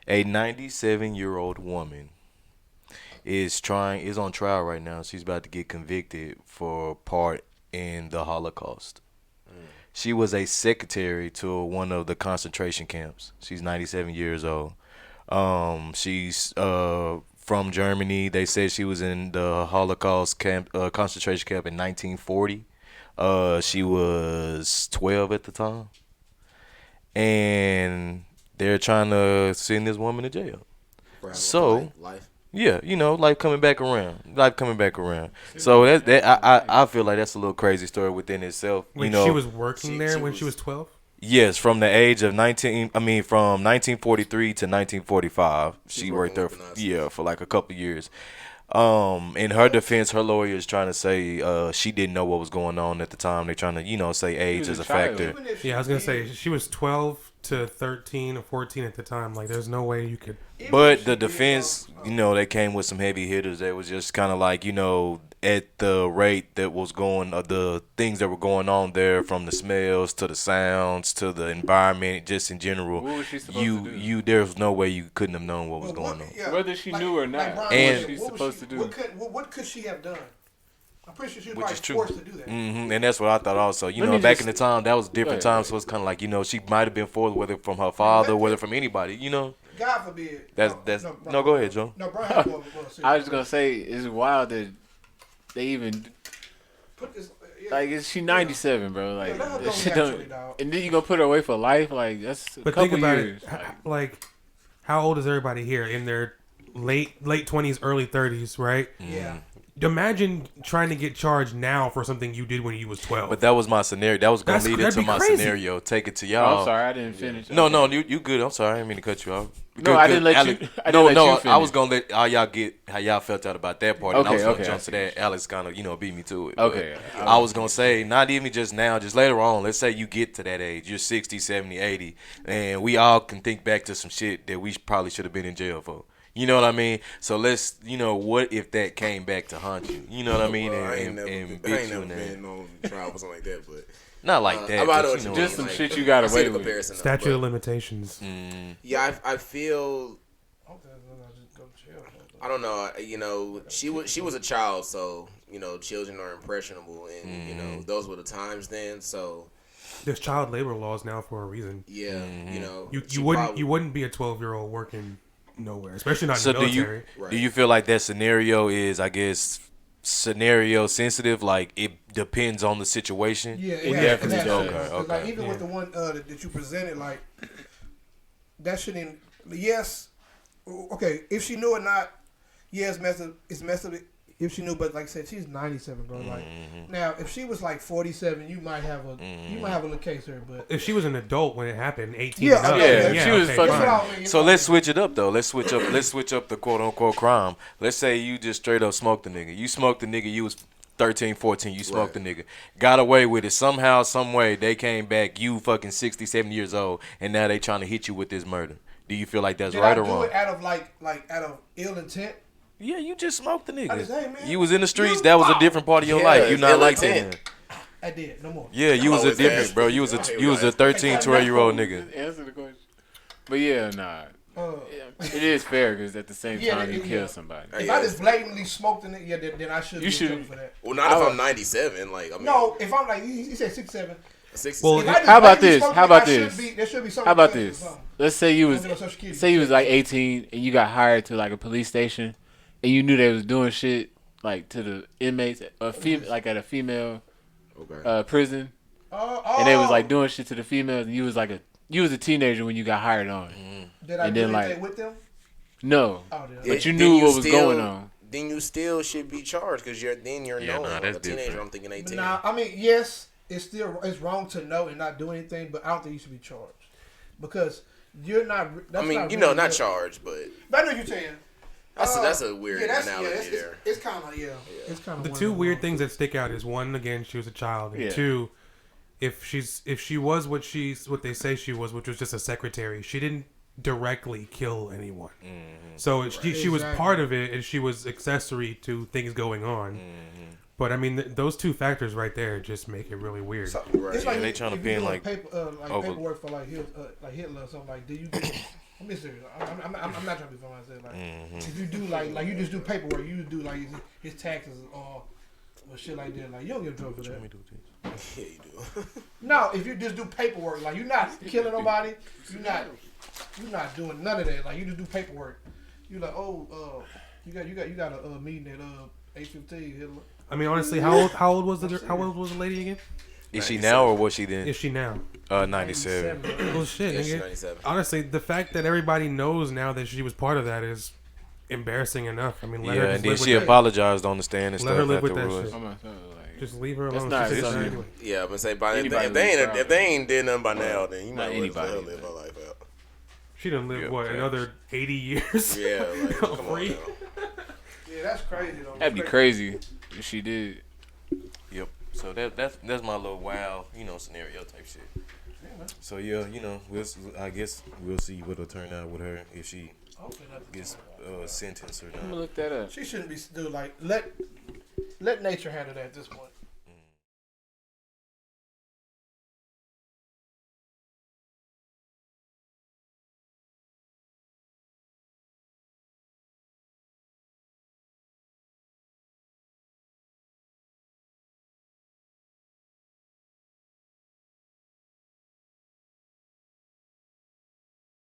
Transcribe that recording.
A 97-year-old woman is on trial right now. She's about to get convicted for part in the Holocaust. She was a secretary to one of the concentration camps. She's 97 years old. She's from Germany. They said she was in the Holocaust camp, concentration camp in 1940. She was 12 at the time, and they're trying to send this woman to jail. For having So life. yeah, life coming back around. Life coming back around. So I feel like that's a little crazy story within itself. When she was working there when she was 12? Yes, from the age of from 1943 to 1945, she worked there. For like a couple years. In her defense, her lawyer is trying to say she didn't know what was going on at the time. They're trying to say age is a factor. Yeah, I was gonna say she was 12 to 13 or 14 at the time. Like, there's no way you could. But the defense, they came with some heavy hitters. They was just kind of like, at the rate that was the things that were going on there, from the smells to the sounds to the environment, just in general. What was she supposed to do? There's no way you couldn't have known what was going on. Yeah, Whether she knew or not, Brian, And- what was she supposed to do? What could she have done? I'm pretty sure she was Which probably is true. forced to do that. And that's what I thought also. Let me Back just- in the time, that was different Go ahead. times. So it's kind of like, she might have been forced, whether from her father, whether from anybody. God forbid. That's no. Go ahead, Joe. No, Brian, I'm going to I was just gonna say it's wild that they even put this. she 97, bro. Like, let her that go shit naturally, don't. dog. And then you gonna put her away for life? Like, that's a But couple think about years. it. Like, how old is everybody here? In their late 20s, early 30s, right? Yeah. Imagine trying to get charged now for something you did when you was 12. But that was my scenario. That was going to lead That'd into be my crazy. scenario. Take it to Oh, y'all. I'm sorry, I didn't finish. No, you good. I'm sorry. I didn't mean to cut you off. No, I didn't let Alex, you- I didn't let you I finish. was going to let all y'all get how y'all felt out about that part. And I was Okay, going to okay, jump I to that. Alex kind of, beat me to it. Okay. But I was going to say, not even just now, just later on. Let's say you get to that age. You're 60, 70, 80. And we all can think back to some shit that we probably should have been in jail for. You know what I mean? So let's, what if that came back to haunt you? You know what I mean? Well, I ain't and never, bit I ain't you never in the head. been on trial for something like that, but Not like that. I'm but out you of know what what Just I'm some saying. shit you got I see away the with. comparison. Statute but, of limitations. Yeah, I feel. I don't know. She was a child, so children are impressionable, and those were the times then. So There's child labor laws now for a reason. yeah, You wouldn't be a 12-year-old working nowhere, especially not in the military. do you feel like that scenario is, I guess, scenario sensitive? Like, it depends on the situation? Yeah, It has- definitely has- does. Okay, 'cause, like, okay. even with the one that you presented, like that shouldn't. Yes, okay. If she knew or not, yeah, it's messed up. It's messed up. If she knew, but like I said, she's 97, bro. Like now, if she was like 47, you might have a little case here. But If she was an adult when it happened, 18 Yeah, and up, yeah, then if she was okay, fucking- fine. That's what I mean, So let's switch it up, though. Let's switch up the quote-unquote crime. Let's say you just straight up smoked the nigga. You smoked the nigga. You was 13, 14. You smoked the nigga. Got away with it. Somehow, some way, they came back. You fucking 60, 70 years old, and now they trying to hit you with this murder. Do you feel like that's Did right I or do wrong? it out of like out of ill intent? Yeah, you just smoked the I just, nigga. hey, man, You was in the streets. you- That was a wow. different part of your Yeah, life. You it's not ill like intent. that. I did no more. Yeah, you was a always different, ask. bro. You was a 13, 12-year-old nigga. Answer the question. But yeah, nah. Uh, It is fair because at the same Yeah, time you yeah. kill somebody. If I just blatantly smoked in it, yeah, then I should You be should- in trouble for that. well, not if I'm 97. Like I mean, No, if I'm like you said 67. 60. Well, If I just How about blatantly this? smoked How it, about I should this? There should be something. How about for this? something. Let's say you was Under Social Security. say you was like 18 and you got hired to like a police station and you knew they was doing shit like to the inmates, like at a female Okay. prison, and they was like doing shit to the females, and you was a teenager when you got hired on. Did I and do then, anything like- with them? No, Oh, did I? but you Then knew what was still- going on. Then you still should be charged because you're Yeah, known. nah, Like that's a teenager, different. I'm thinking 18. Nah, I mean, yes, it's wrong to know and not do anything, but I don't think you should be charged because you're not. That's I mean, not you know, really not what- charged, but But I know what you're saying. that's a weird analogy it's, there. It's kind of It's kind of The two weird things that stick out is one, again, she was a child, and Yeah. two, if she was what they say she was, which was just a secretary, she didn't directly kill anyone. So she was Exactly. part of it, and she was accessory to things going on. But I mean, those two factors right there just make it really weird. It's like they trying to if pin, you do like, paper, over- paperwork for like Hitler or something. Like, do you? I'm being serious. I'm not trying to be funny. I said like, if you do like you just do paperwork, you do like his taxes or shit like that. Like you don't get in trouble for that. Yeah, you do. No, if you just do paperwork, like you're not killing nobody, you're not doing none of that. Like you just do paperwork. You like, you got a meeting at 8:15. I mean, honestly, how old was the lady again? Is she now or was she then? Is she now? 97. Well, shit, Yeah, she's nigga. 97. Honestly, the fact that everybody knows now that she was part of that is embarrassing enough. I mean, let her Yeah, just and then live she with that. apologized on the stand and Let her stuff live with that afterwards. shit. I'm not saying, like, Just leave her That's alone. not She's something- dead anyway. Yeah, I'm gonna say by Anybody if they ain't did nothing by now, then you Not might as well anybody, live but- her life out. She done live Yeah, what facts. another 80 years. Yeah, like come on Free. now. Yeah, that's crazy though. That'd be crazy if she did. Yep. So that's my little wow, scenario type shit. So yeah, I guess we'll see what'll turn out with her if she Hopefully nothing. gets sentenced or I'm gonna not. look that up. She shouldn't be still like let nature handle that at this point.